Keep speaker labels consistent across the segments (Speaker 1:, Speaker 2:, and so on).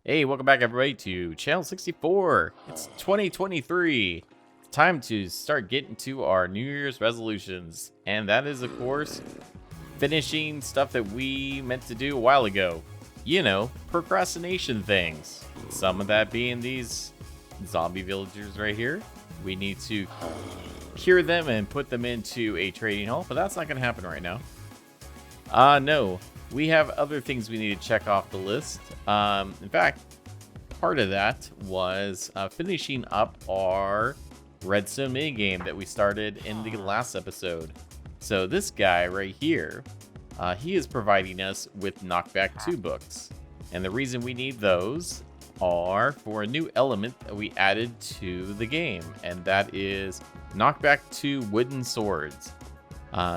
Speaker 1: Hey, welcome back everybody to Channel 64. It's 2023. It's time to start getting to our New Year's resolutions. And that is, of course, finishing stuff that we meant to do a while ago. You know, procrastination things. Some of that being these zombie villagers right here. We need to cure them and put them into a trading hall, but that's not going to happen right now. No. We have other things we need to check off the list. In fact, part of that was finishing up our redstone minigame that we started in the last episode. So this guy right here, he is providing us with knockback 2 books. And the reason we need those are for a new element that we added to the game. And that is knockback 2 wooden swords.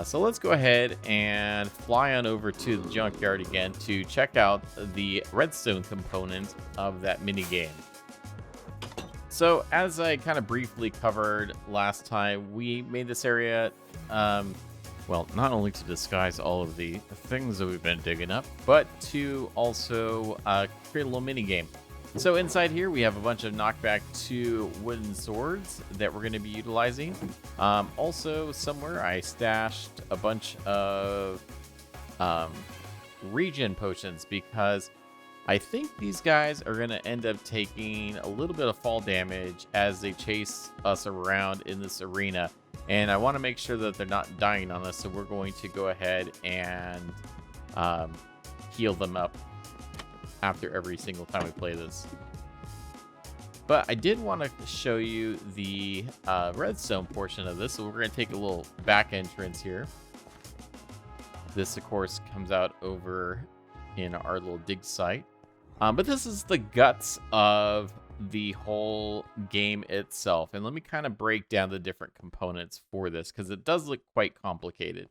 Speaker 1: So let's go ahead and fly on over to the junkyard again to check out the redstone component of that minigame. So as I kind of briefly covered last time, we made this area, well, not only to disguise all of the things that we've been digging up, but to also create a little minigame. So inside here, we have a bunch of knockback 2 wooden swords that we're going to be utilizing. Also, somewhere I stashed a bunch of regen potions because I think these guys are going to end up taking a little bit of fall damage as they chase us around in this arena. And I want to make sure that they're not dying on us, so we're going to go ahead and heal them up after every single time we play this. But I did want to show you the redstone portion of this, so we're going to take a little back entrance here. This, of course, comes out over in our little dig site. But this is the guts of the whole game itself. And let me kind of break down the different components for this, because it does look quite complicated.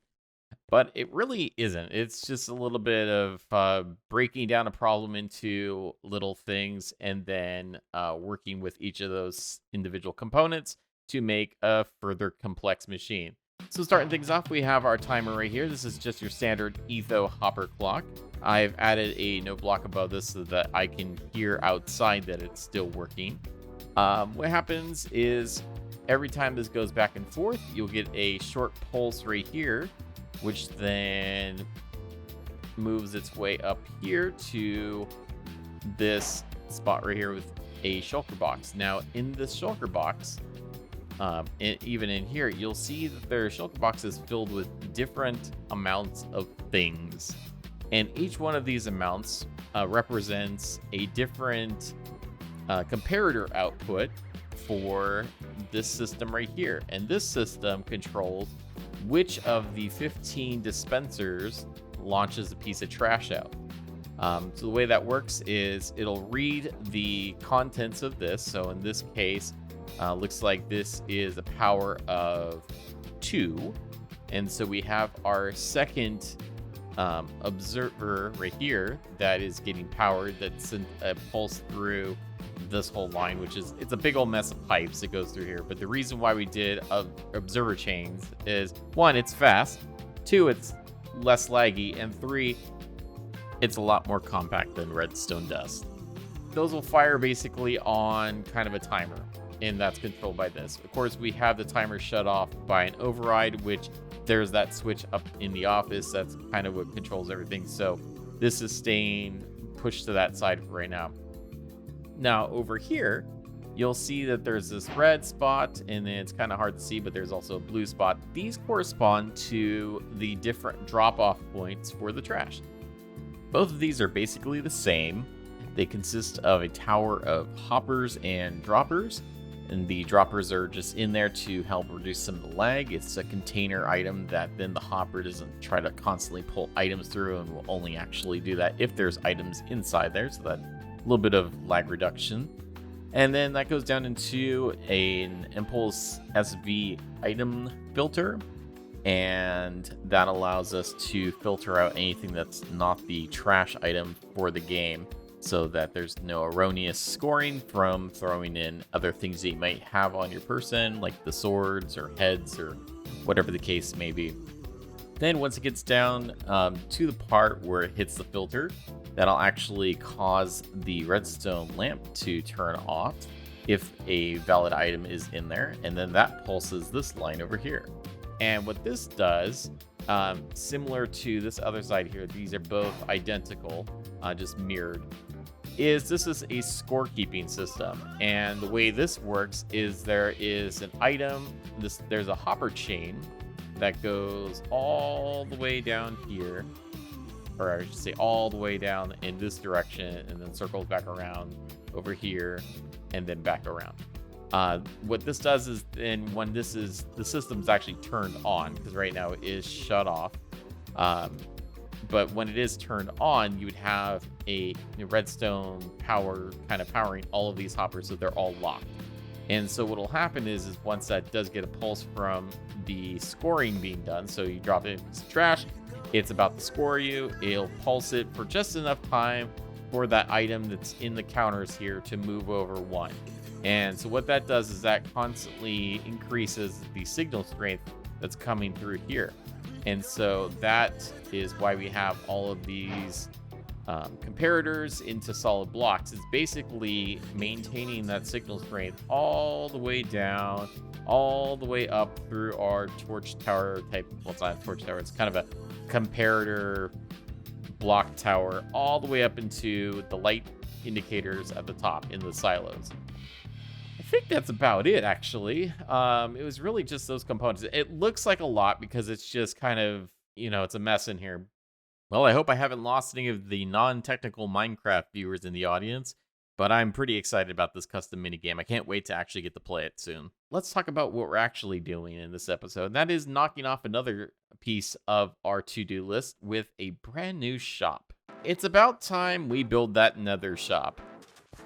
Speaker 1: But it really isn't. It's just a little bit of breaking down a problem into little things and then working with each of those individual components to make a further complex machine. So starting things off, we have our timer right here. This is just your standard Etho hopper clock. I've added a note block above this so that I can hear outside that it's still working. What happens is every time this goes back and forth, you'll get a short pulse right here, which then moves its way up here to this spot right here with a shulker box. Now, in this shulker box, even in here, you'll see that there are shulker boxes filled with different amounts of things. And each one of these amounts represents a different comparator output for this system right here. And this system controls which of the 15 dispensers launches a piece of trash out. So the way that works is it'll read the contents of this. So in this case, looks like this is a power of 2. And so we have our second observer right here that is getting powered, that's a pulse through this whole line, which is, it's a big old mess of pipes that goes through here. But the reason why we did observer chains is, 1, it's fast, 2, it's less laggy, and 3, it's a lot more compact than redstone dust. Those will fire basically on kind of a timer, and that's controlled by this. Of course, we have the timer shut off by an override, which there's that switch up in the office. That's kind of what controls everything. So this is staying pushed to that side for right now. Now over here, you'll see that there's this red spot, and then it's kind of hard to see, but there's also a blue spot. These correspond to the different drop-off points for the trash. Both of these are basically the same. They consist of a tower of hoppers and droppers, and the droppers are just in there to help reduce some of the lag. It's a container item that then the hopper doesn't try to constantly pull items through, and will only actually do that if there's items inside there, so that little bit of lag reduction. And then that goes down into an impulse SV item filter, and that allows us to filter out anything that's not the trash item for the game, so that there's no erroneous scoring from throwing in other things that you might have on your person, like the swords or heads or whatever the case may be. Then once it gets down to the part where it hits the filter, that'll actually cause the redstone lamp to turn off if a valid item is in there, and then that pulses this line over here. And what this does, similar to this other side here, these are both identical, just mirrored, is this is a scorekeeping system. And the way this works is there is an item, there's a hopper chain that goes all the way down here, or I should say all the way down in this direction, and then circles back around over here, and then back around. What this does is then when the system's actually turned on, because right now it is shut off. But when it is turned on, you would have a redstone power kind of powering all of these hoppers, so they're all locked. And so what will happen is once that does get a pulse from the scoring being done, so you drop it in some trash, it's about to score you, it'll pulse it for just enough time for that item that's in the counters here to move over one. And so what that does is that constantly increases the signal strength that's coming through here. And so that is why we have all of these comparators into solid blocks. It's basically maintaining that signal strength all the way down, all the way up through our torch tower type. Well, it's not a torch tower, it's kind of a comparator block tower, all the way up into the light indicators at the top in the silos. I think that's about it, actually. It was really just those components. It looks like a lot because it's just kind of, it's a mess in here. Well, I hope I haven't lost any of the non-technical Minecraft viewers in the audience, but I'm pretty excited about this custom minigame. I can't wait to actually get to play it soon. Let's talk about what we're actually doing in this episode, and that is knocking off another piece of our to-do list with a brand new shop. It's about time we build that Nether shop.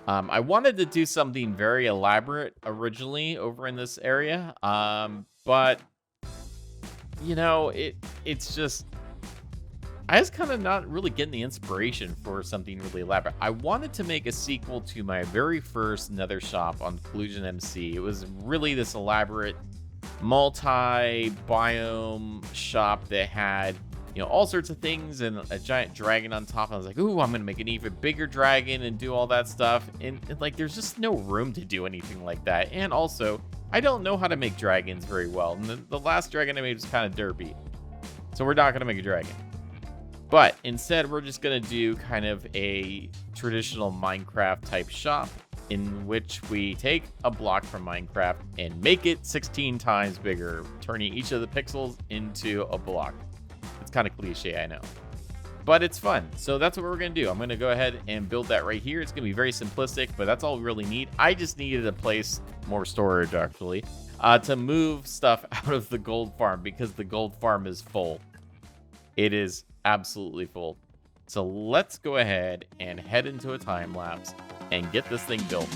Speaker 1: I wanted to do something very elaborate originally over in this area, but it's just, I was kind of not really getting the inspiration for something really elaborate. I wanted to make a sequel to my very first Nether shop on CollusionMC. It was really this elaborate multi-biome shop that had all sorts of things and a giant dragon on top. I was like, ooh, I'm gonna make an even bigger dragon and do all that stuff. And like, there's just no room to do anything like that. And also, I don't know how to make dragons very well. And the last dragon I made was kind of derpy. So we're not gonna make a dragon. But instead, we're just gonna do kind of a traditional Minecraft type shop in which we take a block from Minecraft and make it 16 times bigger, turning each of the pixels into a block. It's kind of cliche, I know, but it's fun. So that's what we're going to do. I'm going to go ahead and build that right here. It's going to be very simplistic, but that's all we really need. I just needed a place, more storage actually, to move stuff out of the gold farm because the gold farm is full. It is absolutely full. So let's go ahead and head into a time lapse and get this thing built.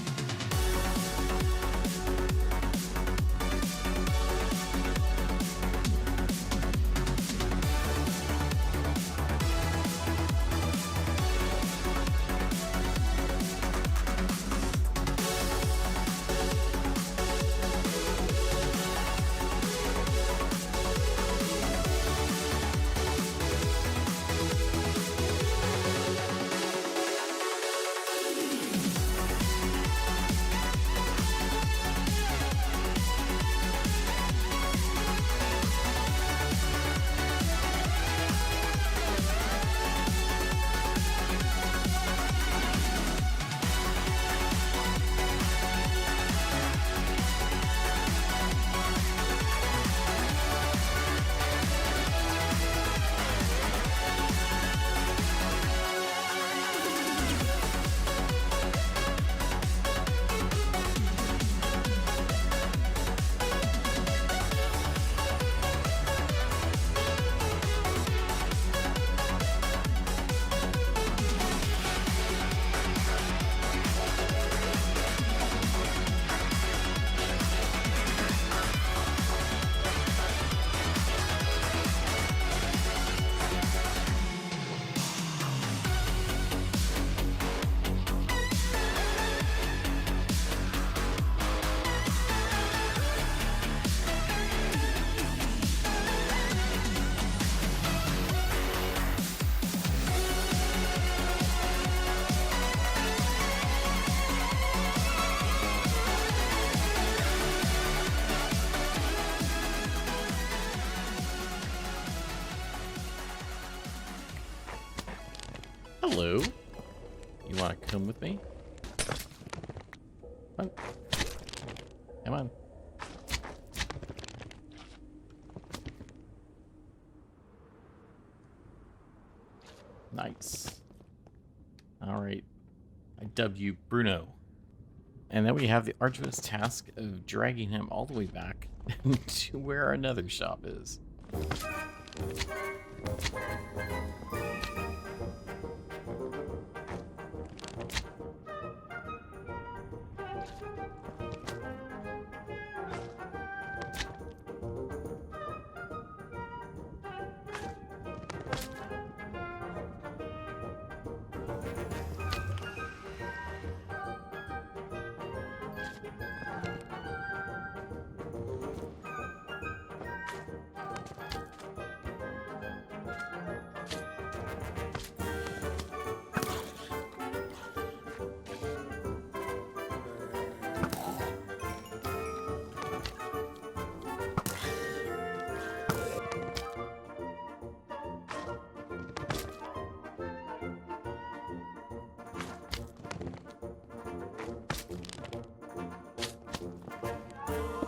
Speaker 1: Hello. You want to come with me? Come on. Come on. Nice. All right. I dub you Bruno. And then we have the arduous task of dragging him all the way back to where our nether shop is.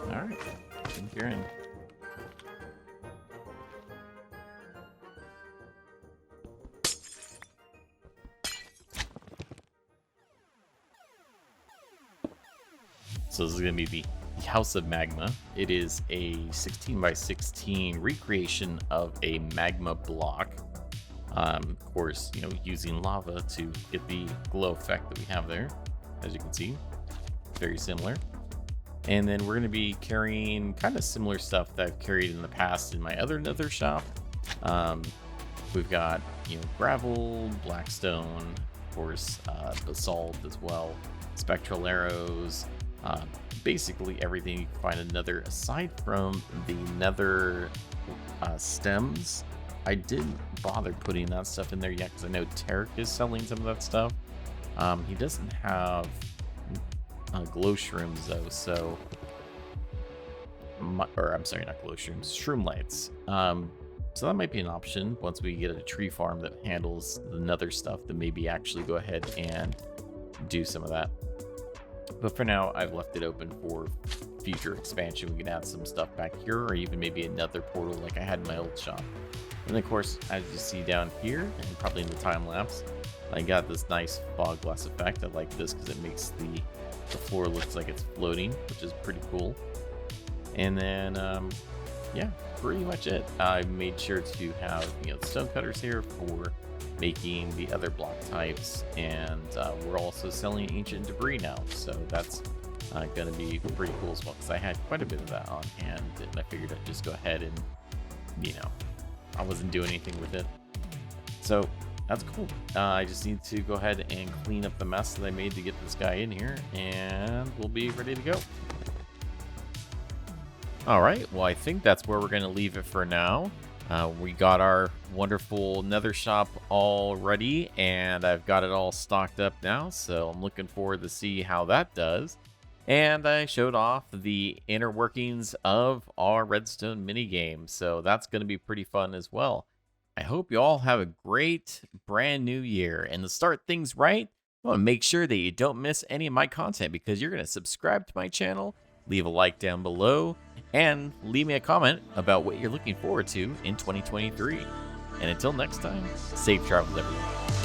Speaker 1: Alright, I think you're in. So this is going to be the House of Magma. It is a 16 by 16 recreation of a magma block. Of course, you know, using lava to get the glow effect that we have there. As you can see, very similar. And then we're going to be carrying kind of similar stuff that I've carried in the past in my other nether shop. We've got, you know, gravel, blackstone, of course, basalt as well, spectral arrows, basically everything you can find in nether aside from the nether stems. I didn't bother putting that stuff in there yet because I know Tarek is selling some of that stuff. He doesn't have glow shrooms though, so or I'm sorry, not glow shrooms, shroom lights. So that might be an option once we get a tree farm that handles the nether stuff, then maybe actually go ahead and do some of that. But for now, I've left it open for future expansion. We can add some stuff back here, or even maybe another portal like I had in my old shop. And of course, as you see down here, and probably in the time lapse, I got this nice fog glass effect. I like this because it makes the floor looks like it's floating, which is pretty cool. And then, yeah, pretty much it. I made sure to have, you know, stone cutters here for making the other block types, and we're also selling ancient debris now, so that's going to be pretty cool as well, because I had quite a bit of that on hand, and I figured I'd just go ahead and, you know, I wasn't doing anything with it. So that's cool. I just need to go ahead and clean up the mess that I made to get this guy in here, and we'll be ready to go. All right, well, I think that's where we're going to leave it for now. We got our wonderful nether shop all ready, and I've got it all stocked up now, so I'm looking forward to see how that does. And I showed off the inner workings of our redstone minigame, so that's going to be pretty fun as well. I hope you all have a great brand new year, and to start things right, I want to make sure that you don't miss any of my content, because you're going to subscribe to my channel, leave a like down below, and leave me a comment about what you're looking forward to in 2023. And until next time, safe travels, everyone.